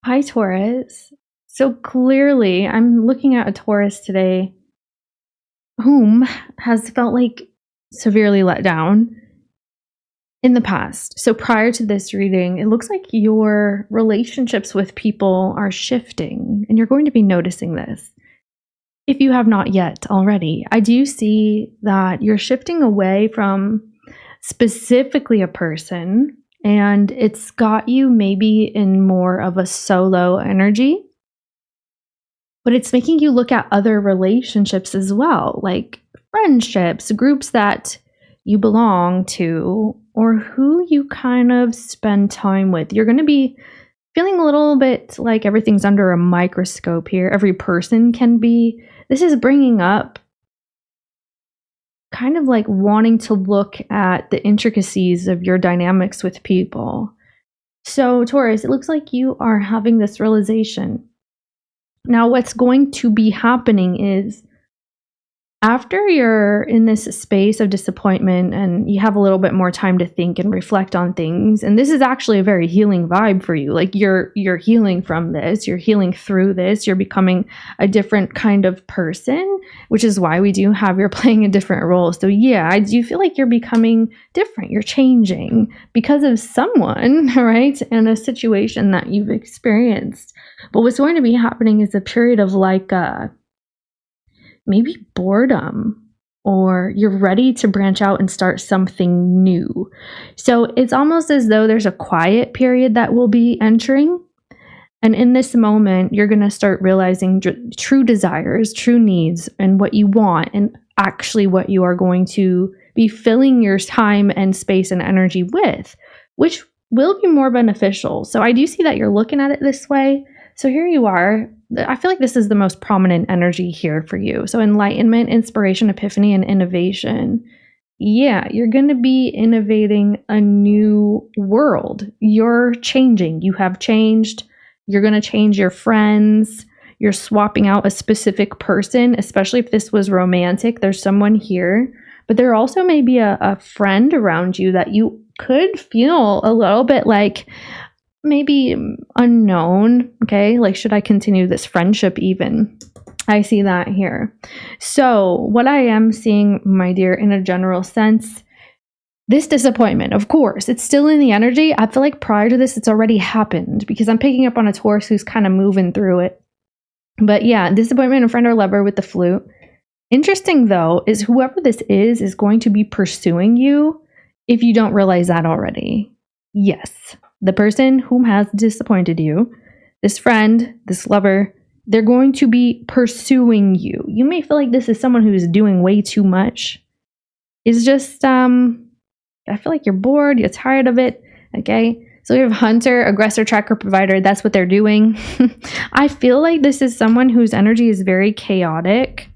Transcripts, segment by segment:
Hi, Taurus. So clearly, I'm looking at a Taurus today whom has felt like severely let down in the past. So prior to this reading, it looks like your relationships with people are shifting, and you're going to be noticing this if you have not yet already. I do see that you're shifting away from specifically a person, and it's got you maybe in more of a solo energy. But it's making you look at other relationships as well, like friendships, groups that you belong to, or who you kind of spend time with. You're going to be feeling a little bit like everything's under a microscope here. Every person can be. This is bringing up kind of like wanting to look at the intricacies of your dynamics with people. So, Taurus, it looks like you are having this realization. Now, what's going to be happening is after you're in this space of disappointment and you have a little bit more time to think and reflect on things, and this is actually a very healing vibe for you. Like you're healing from this, you're healing through this, you're becoming a different kind of person, which is why we do have you're playing a different role. So yeah, I do feel like you're becoming different, you're changing because of someone, right? And a situation that you've experienced. But what's going to be happening is a period of like maybe boredom, or you're ready to branch out and start something new. So it's almost as though there's a quiet period that will be entering. And in this moment, you're going to start realizing true desires, true needs, and what you want, and actually what you are going to be filling your time and space and energy with, which will be more beneficial. So I do see that you're looking at it this way. So here you are. I feel like this is the most prominent energy here for you. So enlightenment, inspiration, epiphany, and innovation. Yeah, you're going to be innovating a new world. You're changing. You have changed. You're going to change your friends. You're swapping out a specific person, especially if this was romantic. There's someone here, but there also may be a friend around you that you could feel a little bit like maybe unknown. Okay, like should I continue this friendship even? I see that here. So what I am seeing, my dear, in a general sense, this disappointment, of course, it's still in the energy. I feel like prior to this, it's already happened because I'm picking up on a Taurus who's kind of moving through it. But yeah, disappointment in friend or lover with the flute. Interesting though, is whoever this is going to be pursuing you if you don't realize that already. Yes, the person whom has disappointed you, this friend, this lover, they're going to be pursuing you. You may feel like this is someone who is doing way too much. It's just, I feel like you're bored, you're tired of it, okay? So we have hunter, aggressor, tracker, provider. That's what they're doing. I feel like this is someone whose energy is very chaotic,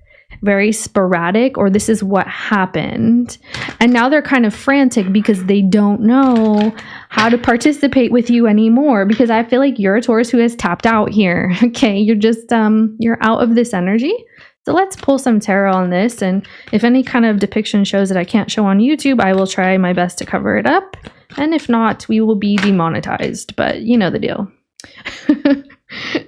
very sporadic, or this is what happened. And now they're kind of frantic because they don't know how to participate with you anymore, because I feel like you're a Taurus who has tapped out here. Okay, you're just, you're out of this energy. So let's pull some tarot on this. And if any kind of depiction shows that I can't show on YouTube, I will try my best to cover it up. And if not, we will be demonetized, but you know the deal.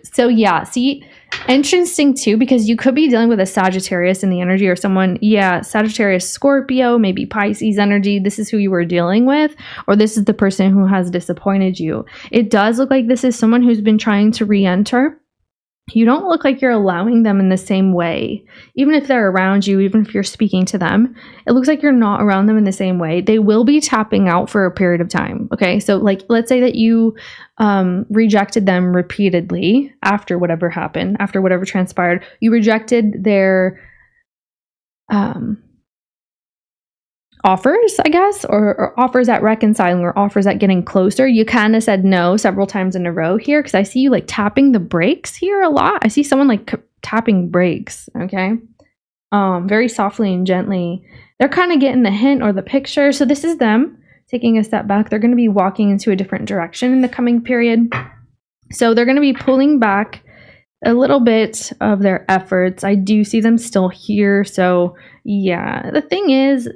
So yeah, see, interesting too, because you could be dealing with a Sagittarius in the energy, or someone, yeah, Sagittarius, Scorpio, maybe Pisces energy. This is who you were dealing with, or this is the person who has disappointed you. It does look like this is someone who's been trying to re-enter. You don't look like you're allowing them in the same way. Even if they're around you, even if you're speaking to them, it looks like you're not around them in the same way. They will be tapping out for a period of time. Okay, so like, let's say that you rejected them repeatedly after whatever happened, after whatever transpired. You rejected their offers, I guess, or offers at reconciling, or offers at getting closer. You kind of said no several times in a row here, because I see you like tapping the brakes here a lot. I see someone like tapping brakes, okay? Very softly and gently. They're kind of getting the hint or the picture. So this is them taking a step back. They're going to be walking into a different direction in the coming period. So they're going to be pulling back a little bit of their efforts. I do see them still here. So yeah, the thing is,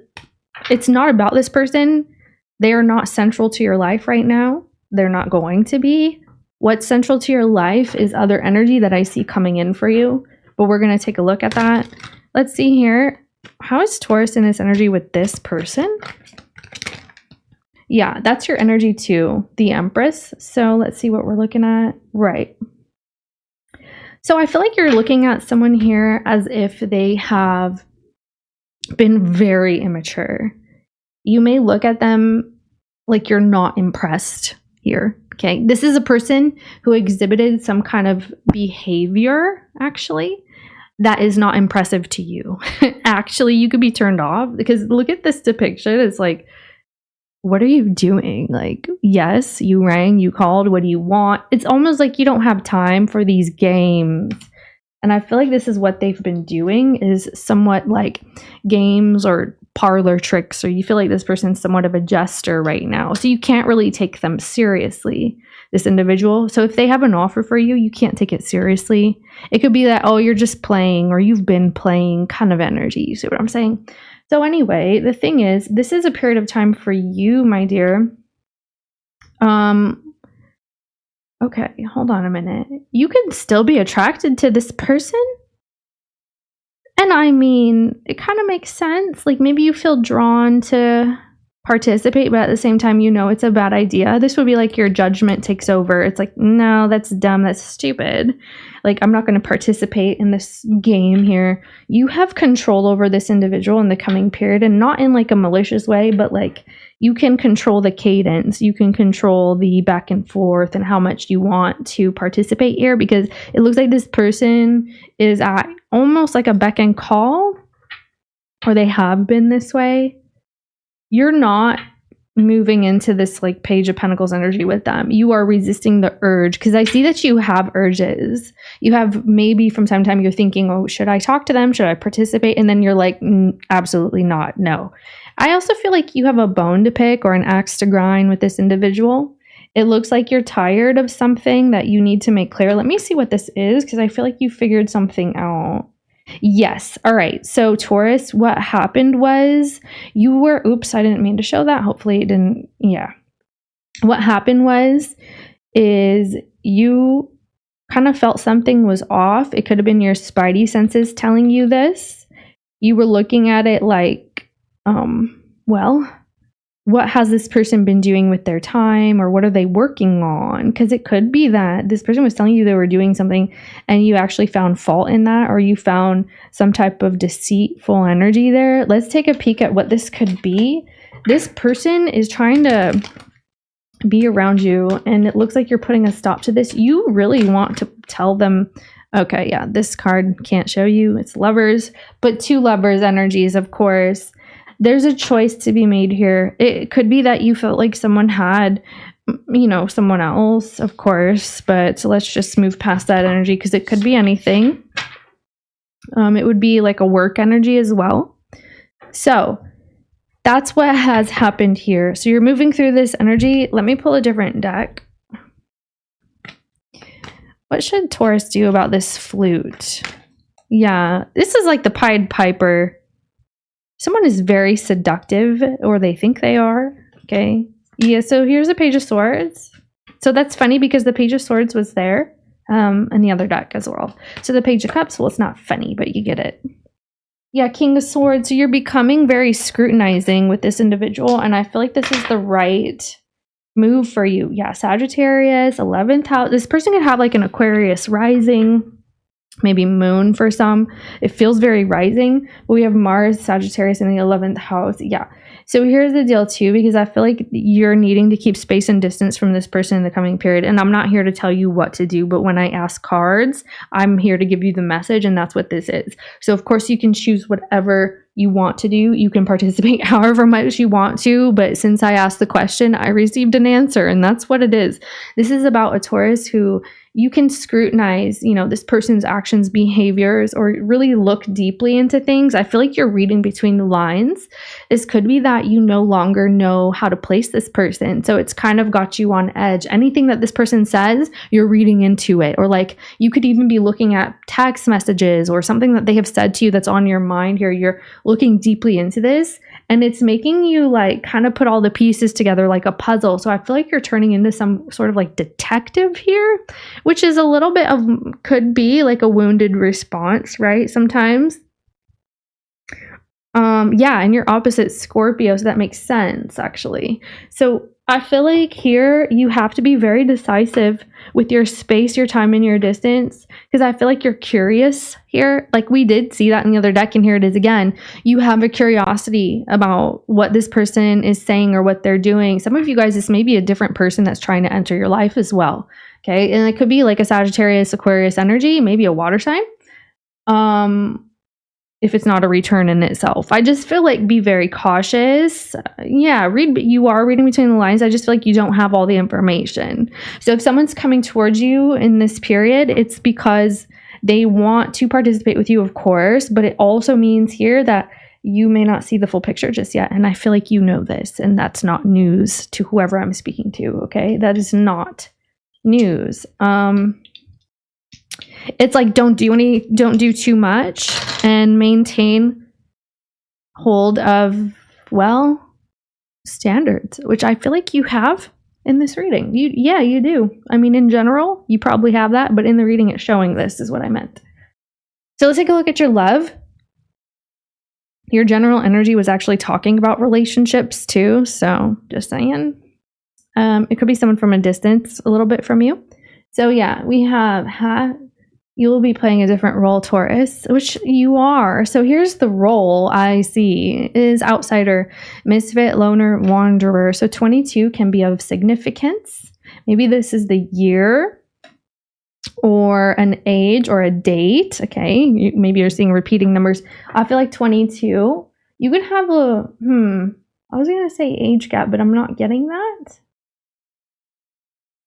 it's not about this person. They are not central to your life right now. They're not going to be. What's central to your life is other energy that I see coming in for you, but we're going to take a look at that. Let's see here. How is Taurus in this energy with this person? Yeah, that's your energy too, the Empress. So let's see what we're looking at. Right. So I feel like you're looking at someone here as if they have been very immature. You may look at them like you're not impressed here. Okay. This is a person who exhibited some kind of behavior, actually, that is not impressive to you. Actually, you could be turned off because look at this depiction. It's like, what are you doing? Like, yes, you rang, you called, what do you want? It's almost like you don't have time for these games. And I feel like this is what they've been doing, is somewhat like games or parlor tricks, or you feel like this person's somewhat of a jester right now. So you can't really take them seriously, this individual. So if they have an offer for you, you can't take it seriously. It could be that, oh, you're just playing or you've been playing kind of energy. You see what I'm saying? So anyway, the thing is, this is a period of time for you, my dear. Okay, hold on a minute. You can still be attracted to this person. And I mean, it kind of makes sense. Like maybe you feel drawn to participate, but at the same time, you know it's a bad idea. This would be like your judgment takes over. It's like, no, that's dumb. That's stupid. Like, I'm not going to participate in this game here. You have control over this individual in the coming period, and not in like a malicious way, but like you can control the cadence. You can control the back and forth and how much you want to participate here, because it looks like this person is at almost like a beck and call, or they have been this way. You're not moving into this like Page of Pentacles energy with them. You are resisting the urge, because I see that you have urges. You have, maybe from time to time you're thinking, oh, should I talk to them? Should I participate? And then you're like, absolutely not. No. I also feel like you have a bone to pick or an axe to grind with this individual. It looks like you're tired of something that you need to make clear. Let me see what this is, because I feel like you figured something out. Yes. All right. So Taurus, what happened was you were, oops, I didn't mean to show that. Hopefully it didn't. Yeah. What happened is you kind of felt something was off. It could have been your spidey senses telling you this. You were looking at it like, well, what has this person been doing with their time, or what are they working on? Because it could be that this person was telling you they were doing something and you actually found fault in that, or you found some type of deceitful energy there. Let's take a peek at what this could be. This person is trying to be around you, and it looks like you're putting a stop to this. You really want to tell them, okay, yeah, this card can't show you. It's Lovers, but two Lovers energies, of course. There's a choice to be made here. It could be that you felt like someone had, you know, someone else, of course, but let's just move past that energy, because it could be anything. It would be like a work energy as well. So that's what has happened here. So you're moving through this energy. Let me pull a different deck. What should Taurus do about this flute? Yeah, this is like the Pied Piper. Someone is very seductive, or they think they are. Okay. Yeah, so here's a Page of Swords. So that's funny because the Page of Swords was there, and the other deck as well. So the Page of Cups, well, it's not funny, but you get it. Yeah, King of Swords. So you're becoming very scrutinizing with this individual, and I feel like this is the right move for you. Yeah, Sagittarius, 11th house. This person could have like an Aquarius rising, maybe moon for some. It feels very rising, but we have Mars, Sagittarius in the 11th house. Yeah. So here's the deal too, because I feel like you're needing to keep space and distance from this person in the coming period. And I'm not here to tell you what to do, but when I ask cards, I'm here to give you the message, and that's what this is. So of course you can choose whatever you want to do. You can participate however much you want to, but since I asked the question, I received an answer, and that's what it is. This is about a Taurus who you can scrutinize, this person's actions, behaviors, or really look deeply into things. I feel like you're reading between the lines. This could be that you no longer know how to place this person. So it's kind of got you on edge. Anything that this person says, you're reading into it. Or like you could even be looking at text messages or something that they have said to you that's on your mind here. You're looking deeply into this. And it's making you like kind of put all the pieces together like a puzzle. So I feel like you're turning into some sort of like detective here, which is a little bit of, could be like a wounded response, right? Sometimes. Yeah, and you're opposite Scorpio, so that makes sense actually. So I feel like here you have to be very decisive with your space, your time, and your distance, because I feel like you're curious here. Like we did see that in the other deck, and here it is again. You have a curiosity about what this person is saying or what they're doing. Some of you guys, this may be a different person that's trying to enter your life as well. Okay, and it could be like a Sagittarius, Aquarius energy, maybe a water sign. If it's not a return in itself. I just feel like be very cautious. Yeah, you are reading between the lines. I just feel like you don't have all the information. So if someone's coming towards you in this period, it's because they want to participate with you, of course, but it also means here that you may not see the full picture just yet. And I feel like you know this, and that's not news to whoever I'm speaking to, okay? That is not news. It's like don't do too much, and maintain hold of, well, standards, which I feel like you have in this reading. You do. I mean, in general, you probably have that, but in the reading it's showing this is what I meant. So let's take a look at your love. Your general energy was actually talking about relationships too, so just saying. It could be someone from a distance, a little bit from you. So yeah, we have you will be playing a different role, Taurus, which you are. So here's the role I see is outsider, misfit, loner, wanderer. So 22 can be of significance. Maybe this is the year or an age or a date. Okay, maybe you're seeing repeating numbers. I feel like 22, you could have a, I was going to say age gap, but I'm not getting that.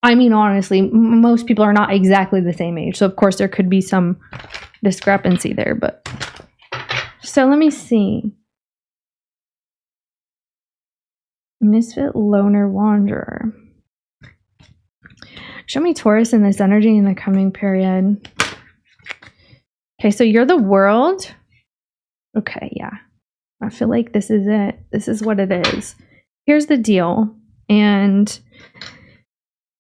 I mean, honestly, most people are not exactly the same age. So, of course, there could be some discrepancy there. But so let me see. Misfit, loner, wanderer. Show me Taurus in this energy in the coming period. Okay, so you're the world. Okay, yeah. I feel like this is it. This is what it is. Here's the deal. And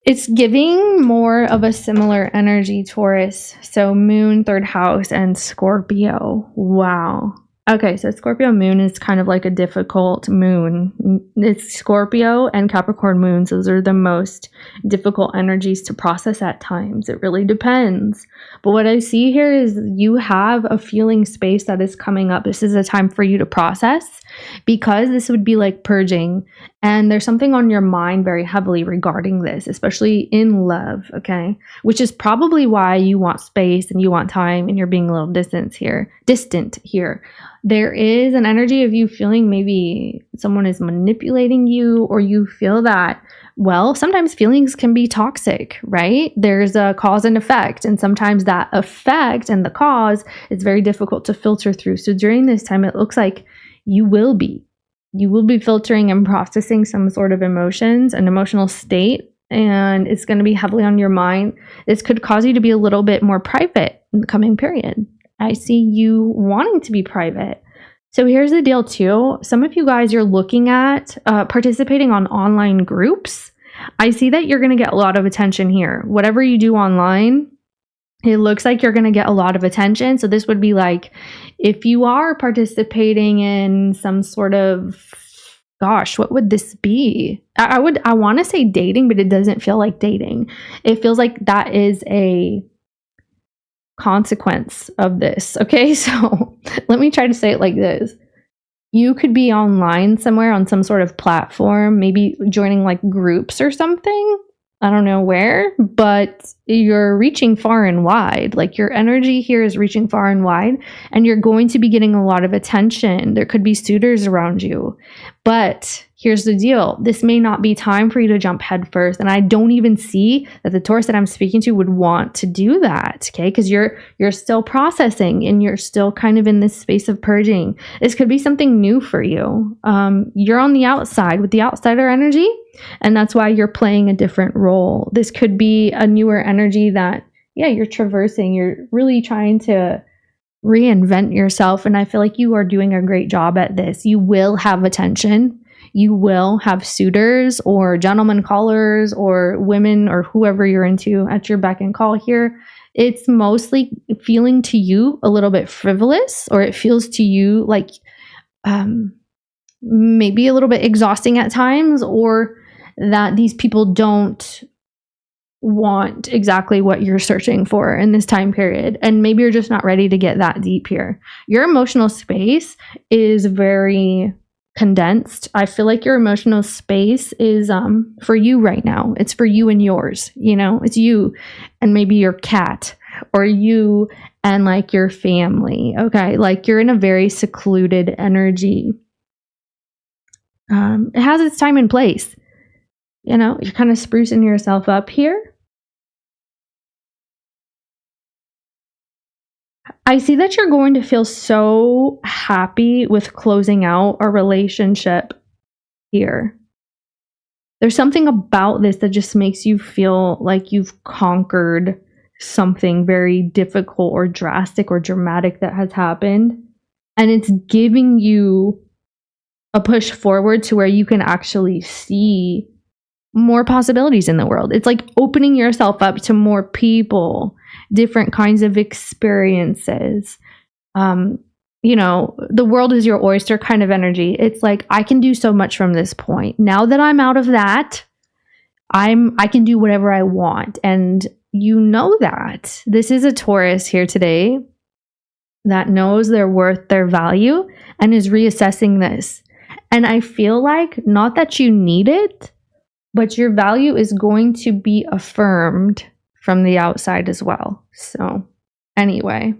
it's giving more of a similar energy, Taurus. So moon, third house, and Scorpio. Wow. Okay, so Scorpio moon is kind of like a difficult moon. It's Scorpio and Capricorn moons. Those are the most difficult energies to process at times. It really depends. But what I see here is you have a feeling space that is coming up. This is a time for you to process, because this would be like purging. And there's something on your mind very heavily regarding this, especially in love, okay? Which is probably why you want space and you want time and you're being a little distant here. There is an energy of you feeling maybe someone is manipulating you, or you feel that, well, sometimes feelings can be toxic, right? There's a cause and effect, and sometimes that effect and the cause is very difficult to filter through. So during this time, it looks like you will be filtering and processing some sort of emotions, an emotional state, and it's going to be heavily on your mind. This could cause you to be a little bit more private in the coming period. I see you wanting to be private. So here's the deal too. Some of you guys, you're looking at participating on online groups. I see that you're going to get a lot of attention here. Whatever you do online, it looks like you're going to get a lot of attention. So this would be like, if you are participating in some sort of, gosh, what would this be? I want to say dating, but it doesn't feel like dating. It feels like that is a consequence of this. Okay, so let me try to say it like this. You could be online somewhere on some sort of platform, maybe joining like groups or something. I don't know where, but you're reaching far and wide. Like your energy here is reaching far and wide, and you're going to be getting a lot of attention. There could be suitors around you. But here's the deal. This may not be time for you to jump head first. And I don't even see that the Taurus that I'm speaking to would want to do that. Okay. Because you're still processing and you're still kind of in this space of purging. This could be something new for you. You're on the outside with the outsider energy. And that's why you're playing a different role. This could be a newer energy that, yeah, you're traversing. You're really trying to reinvent yourself. And I feel like you are doing a great job at this. You will have attention. You will have suitors or gentlemen callers or women or whoever you're into at your beck and call here. It's mostly feeling to you a little bit frivolous, or it feels to you like maybe a little bit exhausting at times, or that these people don't want exactly what you're searching for in this time period. And maybe you're just not ready to get that deep here. Your emotional space is very condensed. I feel like your emotional space is for you right now. It's for you and yours, you know, it's you and maybe your cat, or you and like your family. Okay. Like you're in a very secluded energy. It has its time and place. You know, you're kind of sprucing yourself up here. I see that you're going to feel so happy with closing out a relationship here. There's something about this that just makes you feel like you've conquered something very difficult or drastic or dramatic that has happened. And it's giving you a push forward to where you can actually see more possibilities in the world. It's like opening yourself up to more people, different kinds of experiences. You know, the world is your oyster kind of energy. It's like, I can do so much from this point. Now that I'm out of that, I can do whatever I want. And you know that. This is a Taurus here today that knows their worth, their value, and is reassessing this. And I feel like, not that you need it, but your value is going to be affirmed from the outside as well. So anyway,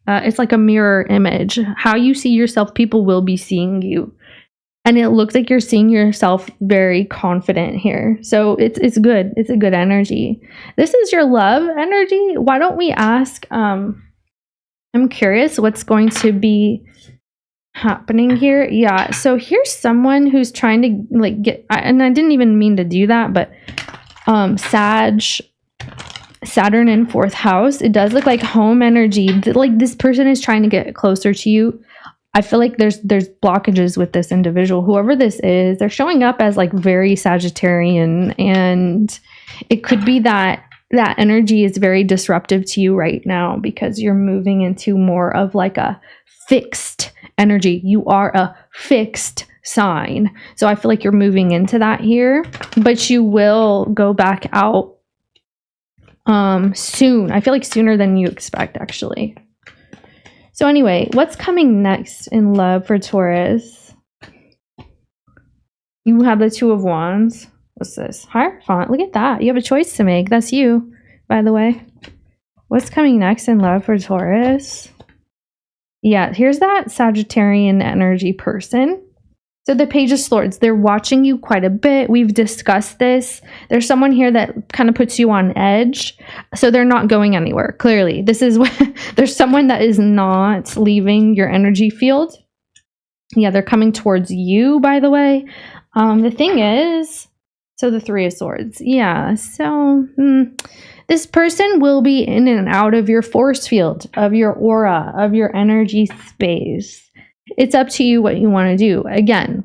it's like a mirror image. How you see yourself, people will be seeing you. And it looks like you're seeing yourself very confident here. So it's good. It's a good energy. This is your love energy. Why don't we ask, I'm curious what's going to be happening here. Yeah, so here's someone who's trying to like get, and I didn't even mean to do that, but Saturn in 4th house, it does look like home energy. Like this person is trying to get closer to you. I feel like there's blockages with this individual, whoever this is. They're showing up as like very Sagittarian, and it could be that that energy is very disruptive to you right now because you're moving into more of like a fixed energy. You are a fixed sign. So I feel like you're moving into that here, but you will go back out soon. I feel like sooner than you expect, actually. So anyway, what's coming next in love for Taurus? You have the 2 of Wands. What's this? Hierophant. Look at that. You have a choice to make. That's you, by the way. What's coming next in love for Taurus? Yeah, here's that Sagittarian energy person. So the Page of Swords, they're watching you quite a bit. We've discussed this. There's someone here that kind of puts you on edge. So they're not going anywhere, clearly. This is what, there's someone that is not leaving your energy field. Yeah, they're coming towards you, by the way. The thing is, so the 3 of Swords. Yeah, so this person will be in and out of your force field, of your aura, of your energy space. It's up to you what you want to do. Again,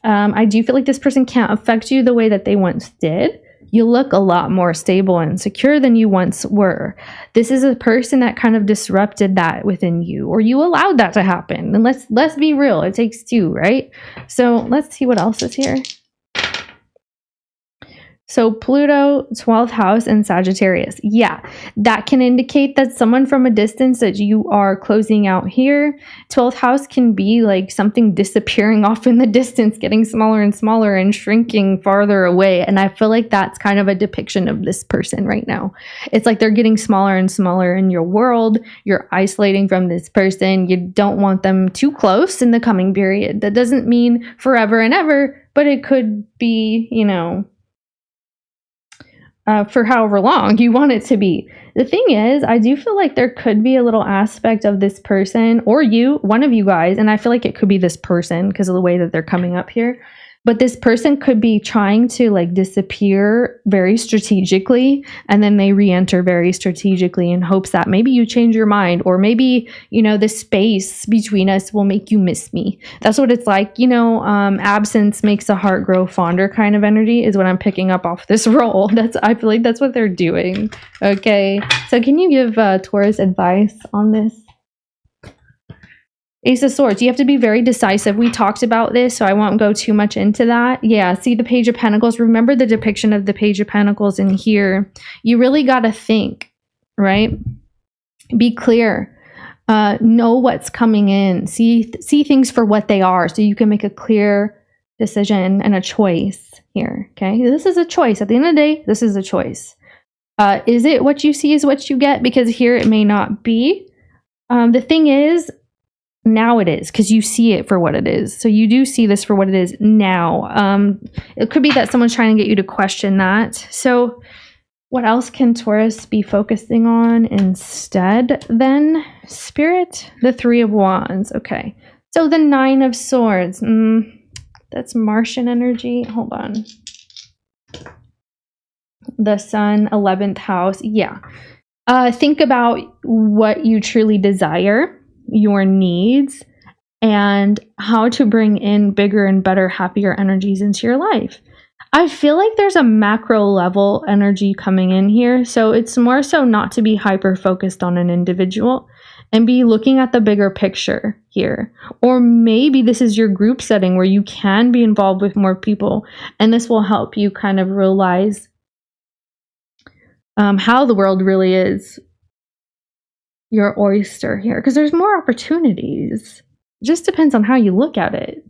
I do feel like this person can't affect you the way that they once did. You look a lot more stable and secure than you once were. This is a person that kind of disrupted that within you, or you allowed that to happen. And let's be real. It takes 2, right? So let's see what else is here. So Pluto, 12th house, and Sagittarius. Yeah, that can indicate that someone from a distance that you are closing out here. 12th house can be like something disappearing off in the distance, getting smaller and smaller and shrinking farther away. And I feel like that's kind of a depiction of this person right now. It's like they're getting smaller and smaller in your world. You're isolating from this person. You don't want them too close in the coming period. That doesn't mean forever and ever, but it could be, you know, for however long you want it to be. The thing is, I do feel like there could be a little aspect of this person or you, one of you guys, and I feel like it could be this person because of the way that they're coming up here. But this person could be trying to like disappear very strategically, and then they re-enter very strategically in hopes that maybe you change your mind, or maybe, you know, the space between us will make you miss me. That's what it's like, you know, absence makes the heart grow fonder kind of energy is what I'm picking up off this roll. I feel like that's what they're doing. Okay, so can you give Taurus advice on this? Ace of Swords, you have to be very decisive. We talked about this, so I won't go too much into that. Yeah, see the Page of Pentacles. Remember the depiction of the Page of Pentacles in here. You really got to think, right? Be clear. Know what's coming in. See things for what they are so you can make a clear decision and a choice here, okay? This is a choice. At the end of the day, this is a choice. Is it what you see is what you get? Because here it may not be. The thing is, now it is, because you see it for what it is. So you do see this for what it is now. It could be that someone's trying to get you to question that. So what else can Taurus be focusing on instead then? Spirit, the Three of Wands. Okay. So the Nine of Swords. That's Martian energy. Hold on. The Sun, 11th house. Yeah. Think about what you truly desire, your needs, and how to bring in bigger and better, happier energies into your life. I feel like there's a macro level energy coming in here. So it's more so not to be hyper focused on an individual and be looking at the bigger picture here. Or maybe this is your group setting where you can be involved with more people, and this will help you kind of realize how the world really is your oyster here, because there's more opportunities. It just depends on how you look at it.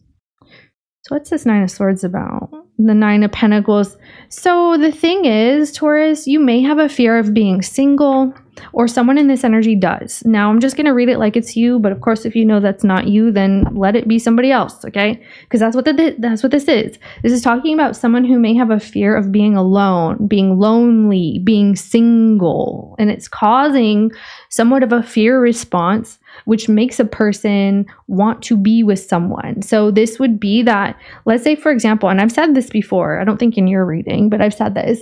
So what's this Nine of Swords about? The Nine of Pentacles. So the thing is, Taurus, you may have a fear of being single, or someone in this energy does. Now, I'm just going to read it like it's you, but of course, if you know that's not you, then let it be somebody else, okay? Because that's what this is. This is talking about someone who may have a fear of being alone, being lonely, being single, and it's causing somewhat of a fear response, which makes a person want to be with someone. So this would be that, let's say, for example, and I've said this before, I don't think in your reading, but I've said this.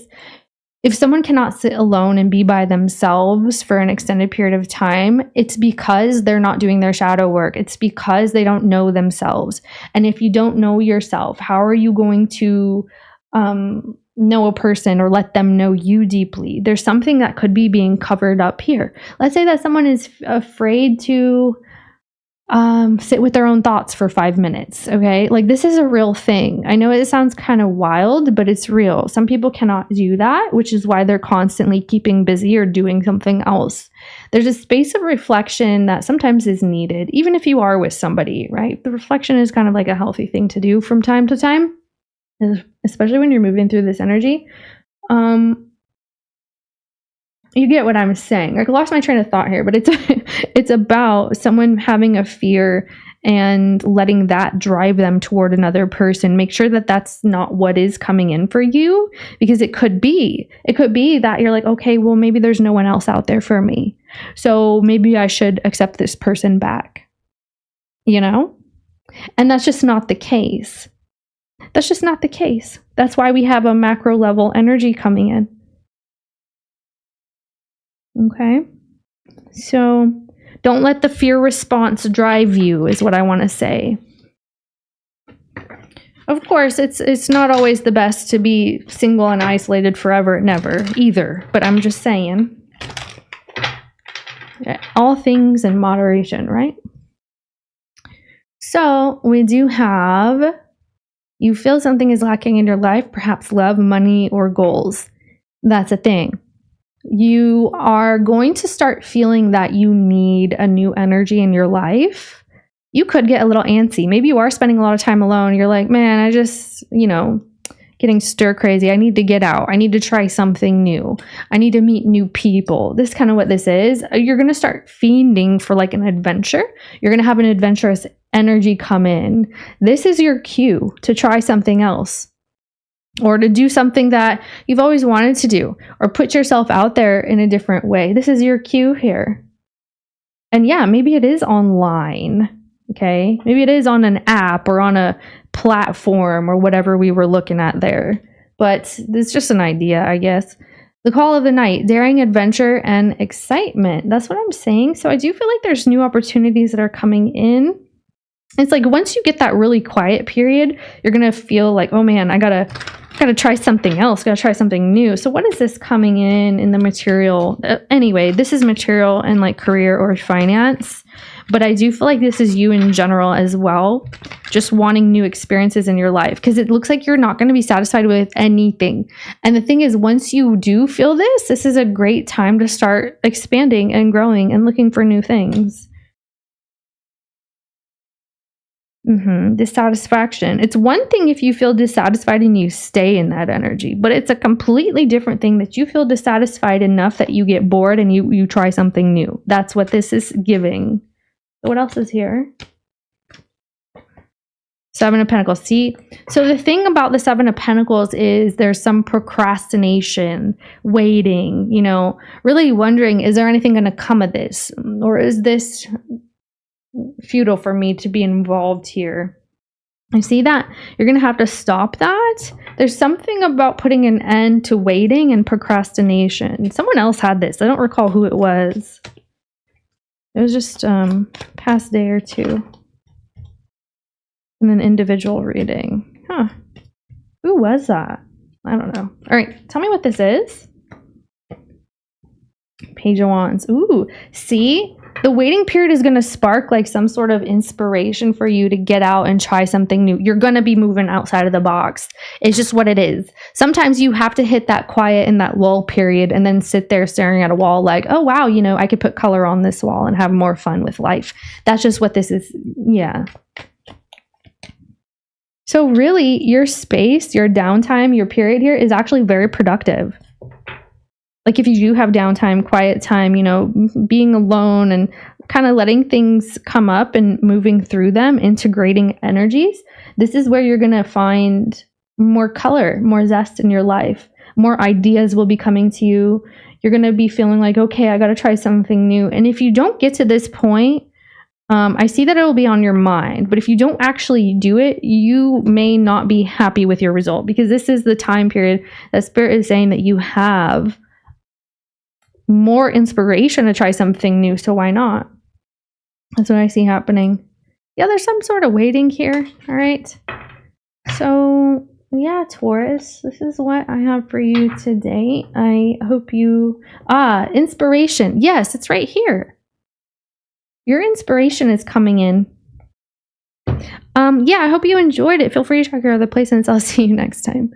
If someone cannot sit alone and be by themselves for an extended period of time, it's because they're not doing their shadow work. It's because they don't know themselves. And if you don't know yourself, how are you going to know a person or let them know you deeply? There's something that could be being covered up here. Let's say that someone is afraid to sit with their own thoughts for 5 minutes, okay? Like, this is a real thing. I know it sounds kind of wild, but it's real. Some people cannot do that, which is why they're constantly keeping busy or doing something else. There's a space of reflection that sometimes is needed, even if you are with somebody, right? The reflection is kind of like a healthy thing to do from time to time, especially when you're moving through this energy. You get what I'm saying. I lost my train of thought here, but it's about someone having a fear and letting that drive them toward another person. Make sure that that's not what is coming in for you, because it could be that you're like, okay, well, maybe there's no one else out there for me, so maybe I should accept this person back, you know? And that's just not the case. That's just not the case. That's why we have a macro level energy coming in. Okay, so don't let the fear response drive you, is what I want to say. Of course, it's not always the best to be single and isolated forever, never either, but I'm just saying, all things in moderation, right? So we do have You feel something is lacking in your life, perhaps love, money, or goals. That's a thing. You are going to start feeling that you need a new energy in your life. You could get a little antsy. Maybe you are spending a lot of time alone. You're like, man, I just, getting stir crazy. I need to get out. I need to try something new. I need to meet new people. This is kind of what this is. You're going to start fiending for like an adventure. You're going to have an adventurous energy come in. This is your cue to try something else, or to do something that you've always wanted to do, or put yourself out there in a different way. This is your cue here. And yeah, maybe it is online. Okay, maybe it is on an app or on a platform or whatever we were looking at there. But it's just an idea, I guess. The call of the night, daring adventure and excitement. That's what I'm saying. So I do feel like there's new opportunities that are coming in. It's like once you get that really quiet period, you're going to feel like, oh man, I gotta try something else, gotta try something new. So what is this coming in the material? Anyway, this is material and like career or finance. But I do feel like this is you in general as well, just wanting new experiences in your life, because it looks like you're not going to be satisfied with anything. And the thing is, once you do feel this is a great time to start expanding and growing and looking for new things. Dissatisfaction. It's one thing if you feel dissatisfied and you stay in that energy, but it's a completely different thing that you feel dissatisfied enough that you get bored and you try something new. That's what this is giving. What else is here? Seven of Pentacles. See, so the thing about the Seven of Pentacles is there's some procrastination, waiting, really wondering, is there anything going to come of this? Or is this futile for me to be involved here? I see that you're going to have to stop that. There's something about putting an end to waiting and procrastination. Someone else had this. I don't recall who it was. It was just past day or two in an individual reading. Huh. Who was that? I don't know. All right. Tell me what this is. Page of Wands. Ooh. See? The waiting period is going to spark like some sort of inspiration for you to get out and try something new. You're going to be moving outside of the box. It's just what it is. Sometimes you have to hit that quiet and that lull period and then sit there staring at a wall like, oh, wow, I could put color on this wall and have more fun with life. That's just what this is. Yeah. So really, your space, your downtime, your period here is actually very productive. Like if you do have downtime, quiet time, being alone and kind of letting things come up and moving through them, integrating energies, this is where you're going to find more color, more zest in your life. More ideas will be coming to you. You're going to be feeling like, okay, I got to try something new. And if you don't get to this point, I see that it will be on your mind. But if you don't actually do it, you may not be happy with your result, because this is the time period that Spirit is saying that you have more inspiration to try something new. So why not? That's what I see happening. Yeah, there's some sort of waiting here. All right. So yeah, Taurus, this is what I have for you today. I hope you, inspiration. Yes, it's right here. Your inspiration is coming in. Yeah, I hope you enjoyed it. Feel free to check your other placements. I'll see you next time.